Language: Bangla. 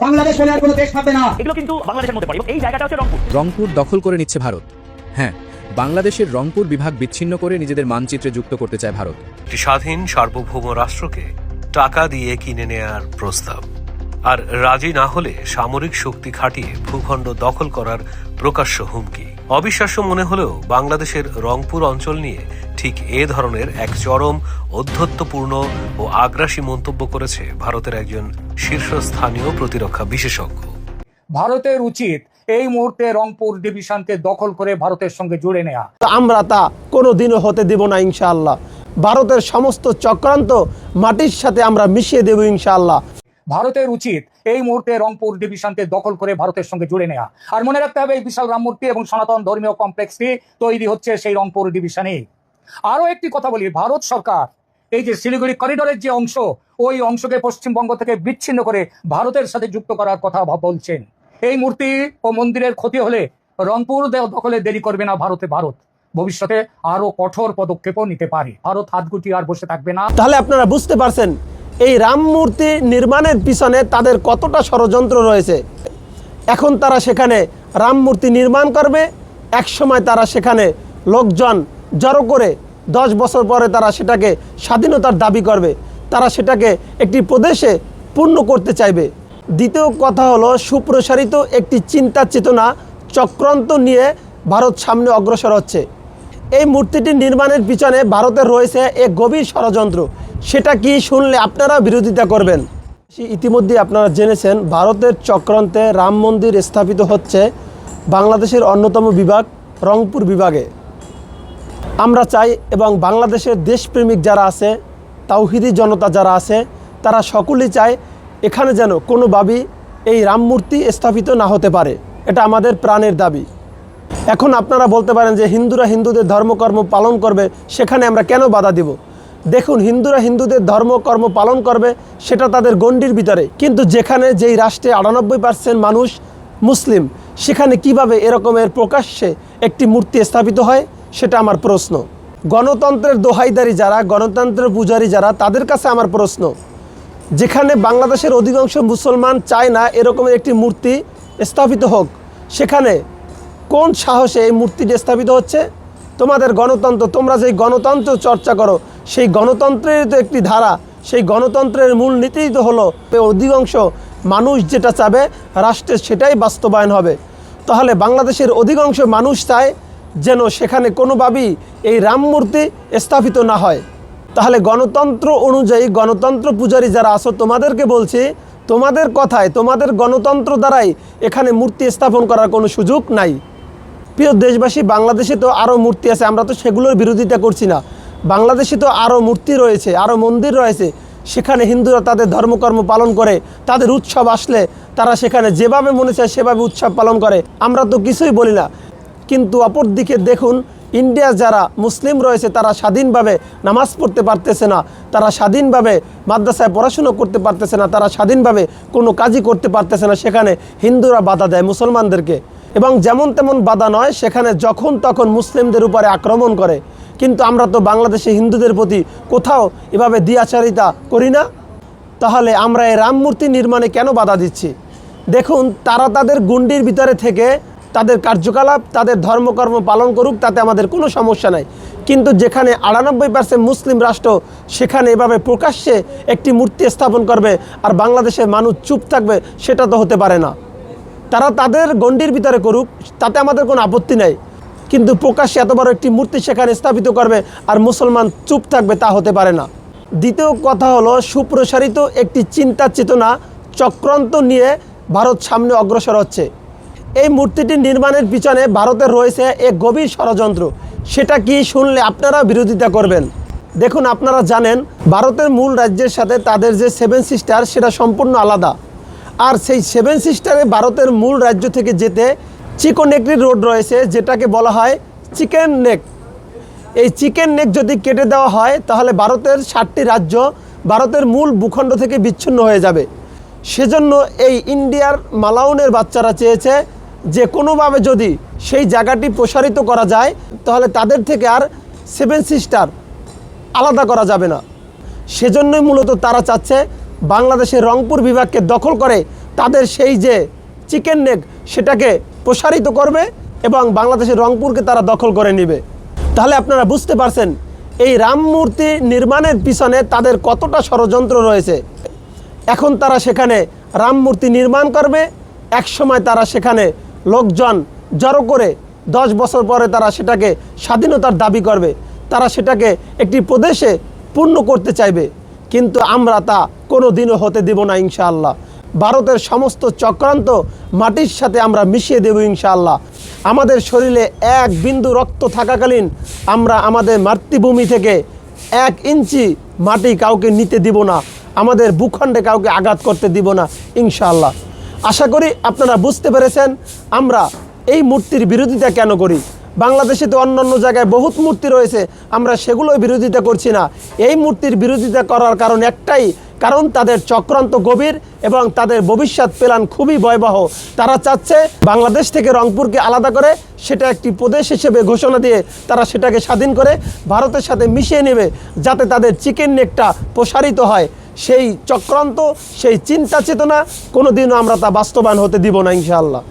বাংলাদেশ হলে আর কোনো দেশ থাকবে না। এগুলো কিন্তু বাংলাদেশের মধ্যে পড়ে এবং এই জায়গাটা হচ্ছে রংপুর। রংপুর দখল করে নিচ্ছে ভারত। হ্যাঁ, বাংলাদেশের রংপুর বিভাগ বিচ্ছিন্ন করে নিজেদের মানচিত্রে যুক্ত করতে চায় ভারত। একটি স্বাধীন সার্বভৌম রাষ্ট্রকে টাকা দিয়ে কিনে নেয়ার প্রস্তাব, আর রাজি না হলে সামরিক শক্তি খাটিয়ে ভূখণ্ড দখল করার প্রকাশ্য হুমকি। অবিশ্বাস্য মনে হলেও বাংলাদেশের রংপুর অঞ্চল নিয়ে ঠিক এ ধরনের এক চরম ঔদ্ধত্যপূর্ণ ও আগ্রাসী মন্তব্য করেছে ভারতের একজন শীর্ষস্থানীয় প্রতিরক্ষা বিশেষজ্ঞ। ভারতের উচিত এই মুহূর্তে রংপুর ডিভিশনকে দখল করে ভারতের সঙ্গে জুড়ে নেওয়া। আমরা তা কোনোদিনও হতে দেব না ইনশাআল্লাহ। ভারতের সমস্ত চক্রান্ত মাটির সাথে আমরা মিশিয়ে দেব ইনশাআল্লাহ। ভারতের উচিত এই মুহূর্তে রংপুর ডিভিশনকে দখল করে ভারতের সঙ্গে জুড়ে নেওয়া। আর মনে রাখতে হবে, এই বিশাল রাম মূর্তি এবং সনাতন ধর্মীয় কমপ্লেক্সটি তৈরি হচ্ছে সেই রংপুর ডিভিশনে। আরো একটি কথা বলি, ভারত সরকার এই যে শিলিগুড়ি করিডোরের যে অংশ, ওই অংশকে পশ্চিমবঙ্গ থেকে বিচ্ছিন্ন করে ভারতের সাথে যুক্ত করার কথা বলছেন। এই মূর্তি ও মন্দিরের ক্ষতি হলে রংপুর দখলে দেরি করবে না ভারত ভবিষ্যতে আরো কঠোর পদক্ষেপও নিতে পারে। ভারত হাত গুটিয়ে আর বসে থাকবে না। তাহলে আপনারা বুঝতে পারছেন এই রাম মূর্তি নির্মাণের পিছনে তাদের কতটা ষড়যন্ত্র রয়েছে। এখন তারা সেখানে রাম মূর্তি নির্মাণ করবে, এক সময় তারা সেখানে লোকজন জড়ো করে 10 বছর পরে তারা সেটাকে স্বাধীনতার দাবি করবে, তারা সেটাকে একটি প্রদেশে পূর্ণ করতে চাইবে। দ্বিতীয় কথা হলো, সুপ্রসারিত একটি চিন্তা চেতনা চক্রান্ত নিয়ে ভারত সামনে অগ্রসর হচ্ছে। এই মূর্তিটি নির্মাণের পিছনে ভারতের রয়েছে এক গভীর ষড়যন্ত্র। সেটা কি শুনলে আপনারা বিরোধিতা করবেন। ইতিমধ্যে আপনারা জেনেছেন ভারতের চক্রান্তে রাম মন্দির স্থাপিত হচ্ছে বাংলাদেশের অন্যতম বিভাগ রংপুর বিভাগে। আমরা চাই এবং বাংলাদেশের দেশপ্রেমিক যারা আছে, তাওহিদি জনতা যারা আছে, তারা সকলেই চায় এখানে যেন কোনোভাবেই এই রাম মূর্তি স্থাপিত না হতে পারে। এটা আমাদের প্রাণের দাবি। এখন আপনারা বলতে পারেন যে হিন্দুরা হিন্দুদের ধর্মকর্ম পালন করবে, সেখানে আমরা কেন বাধা দিব। দেখুন, হিন্দুরা হিন্দুদের ধর্মকর্ম পালন করবে, সেটা তাদের গণ্ডির ভিতরে। কিন্তু যেখানে যেই রাষ্ট্রে 98% মানুষ মুসলিম, সেখানে কিভাবে এরকমের প্রকাশ্যে একটি মূর্তি স্থাপিত হয়, সেটা আমার প্রশ্ন। গণতন্ত্রের দোহাইদারি যারা, গণতন্ত্রের পূজারী যারা, তাদের কাছে আমার প্রশ্ন, যেখানে বাংলাদেশের অধিকাংশ মুসলমান চায় না এরকমের একটি মূর্তি স্থাপিত হোক, সেখানে কোন সাহসে এই মূর্তিটি স্থাপিত হচ্ছে? তোমাদের গণতন্ত্র, তোমরা যেই গণতন্ত্র চর্চা করো, সেই গণতন্ত্রের তো একটি ধারা, সেই গণতন্ত্রের মূল নীতিই তো হলো অধিকাংশ মানুষ যেটা চাবে রাষ্ট্রের সেটাই বাস্তবায়ন হবে। তাহলে বাংলাদেশের অধিকাংশ মানুষ চায় যেন সেখানে কোনোভাবেই এই রাম মূর্তি স্থাপিত না হয়। তাহলে গণতন্ত্র অনুযায়ী গণতন্ত্র পূজারী যারা আছো, তোমাদেরকে বলছি, তোমাদের কথায়, তোমাদের গণতন্ত্র দ্বারাই এখানে মূর্তি স্থাপন করার কোনো সুযোগ নাই। প্রিয় দেশবাসী, বাংলাদেশে তো আরও মূর্তি আছে, আমরা তো সেগুলোর বিরোধিতা করছি না। বাংলাদেশে তো আরও মূর্তি রয়েছে, আরও মন্দির রয়েছে, সেখানে হিন্দুরা তাদের ধর্মকর্ম পালন করে, তাদের উৎসব আসলে তারা সেখানে যেভাবে মনে চায় সেভাবে উৎসব পালন করে, আমরা তো কিছুই বলি না। কিন্তু অপরদিকে দেখুন, ইন্ডিয়া যারা মুসলিম রয়েছে তারা স্বাধীনভাবে নামাজ পড়তে পারতেছে না, তারা স্বাধীনভাবে মাদ্রাসায় পড়াশুনো করতে পারতেছে না, তারা স্বাধীনভাবে কোনো কাজই করতে পারতেছে না। সেখানে হিন্দুরা বাধা দেয় মুসলমানদেরকে, এবং যেমন তেমন বাধা নয়, সেখানে যখন তখন মুসলিমদের উপরে আক্রমণ করে। কিন্তু আমরা তো বাংলাদেশে হিন্দুদের প্রতি কোথাও এভাবে দ্বিচারিতা করি না। তাহলে আমরা এই রাম মূর্তি নির্মাণে কেন বাধা দিচ্ছি? দেখুন, তারা তাদের গণ্ডির ভিতরে থেকে তাদের কার্যকলাপ, তাদের ধর্মকর্ম পালন করুক, তাতে আমাদের কোনো সমস্যা নাই। কিন্তু যেখানে 98% মুসলিম রাষ্ট্র, সেখানে এভাবে প্রকাশ্যে একটি মূর্তি স্থাপন করবে আর বাংলাদেশের মানুষ চুপ থাকবে, সেটা তো হতে পারে না। তারা তাদের গণ্ডির ভিতরে করুক, তাতে আমাদের কোনো আপত্তি নাই। কিন্তু প্রকাশ্যে এত বড় একটি মূর্তি সেখানে স্থাপিত করবে আর মুসলমান চুপ থাকবে, তা হতে পারে না। দ্বিতীয় কথা হলো, সুপ্রসারিত একটি চিন্তা চেতনা চক্রান্ত নিয়ে ভারত সামনে অগ্রসর হচ্ছে। এই মূর্তিটি নির্মাণের পিছনে ভারতের রয়েছে এক গভীর ষড়যন্ত্র। সেটা কি শুনলে আপনারা বিরোধিতা করবেন। দেখুন, আপনারা জানেন ভারতের মূল রাজ্যের সাথে তাদের যে 7 সিস্টার, সেটা সম্পূর্ণ আলাদা। আর সেই 7 সিস্টারে ভারতের মূল রাজ্য থেকে যেতে চিকন একটি রোড রয়েছে, যেটাকে বলা হয় চিকেন নেক। এই চিকেন নেক যদি কেটে দেওয়া হয়, তাহলে ভারতের 7টি রাজ্য ভারতের মূল ভূখণ্ড থেকে বিচ্ছিন্ন হয়ে যাবে। সেজন্য এই ইন্ডিয়ার মালাউনের বাচ্চারা চেয়েছে যে কোনোভাবে যদি সেই জায়গাটি প্রসারিত করা যায়, তাহলে তাদের থেকে আর 7 সিস্টার আলাদা করা যাবে না। সেজন্যই মূলত তারা চাচ্ছে বাংলাদেশের রংপুর বিভাগকে দখল করে তাদের সেই যে চিকেন নেক সেটাকে প্রসারিত করবে এবং বাংলাদেশের রংপুরকে তারা দখল করে নেবে। তাহলে আপনারা বুঝতে পারছেন এই রাম মূর্তি নির্মাণের পিছনে তাদের কতটা ষড়যন্ত্র রয়েছে। এখন তারা সেখানে রাম মূর্তি নির্মাণ করবে, এক সময় তারা সেখানে লোকজন জড়ো করে 10 বছর পরে তারা সেটাকে স্বাধীনতার দাবি করবে, তারা সেটাকে একটি প্রদেশে পূর্ণ করতে চাইবে, কিন্তু আমরা তা কোনো দিনও হতে দেব না ইনশাআল্লাহ। ভারতের সমস্ত চক্রান্ত মাটির সাথে আমরা মিশিয়ে দেব ইনশাআল্লাহ। আমাদের শরীরে 1 বিন্দু রক্ত থাকাকালীন আমরা আমাদের মাতৃভূমি থেকে 1 ইঞ্চি মাটি কাউকে নিতে দিব না, আমাদের ভূখণ্ডে কাউকে আঘাত করতে দিব না ইনশাআল্লাহ। আশা করি আপনারা বুঝতে পেরেছেন আমরা এই মূর্তির বিরোধিতা কেন করি। বাংলাদেশে তো অন্যান্য জায়গায় বহুত মূর্তি রয়েছে, আমরা সেগুলোই বিরোধিতা করছি না। এই মূর্তির বিরোধিতা করার কারণ একটাই, কারণ তাদের চক্রান্ত গভীর এবং তাদের ভবিষ্যৎ প্ল্যান খুবই ভয়াবহ। তারা চাচ্ছে বাংলাদেশ থেকে রংপুরকে আলাদা করে সেটা একটি প্রদেশ হিসেবে ঘোষণা দিয়ে তারা সেটাকে স্বাধীন করে ভারতের সাথে মিশিয়ে নেবে, যাতে তাদের চিকেন নেকটা প্রসারিত হয়। সেই চক্রান্ত, সেই চিন্তা চেতনা কোনোদিনও আমরা তা বাস্তবায়ন হতে দিব না ইনশাআল্লাহ।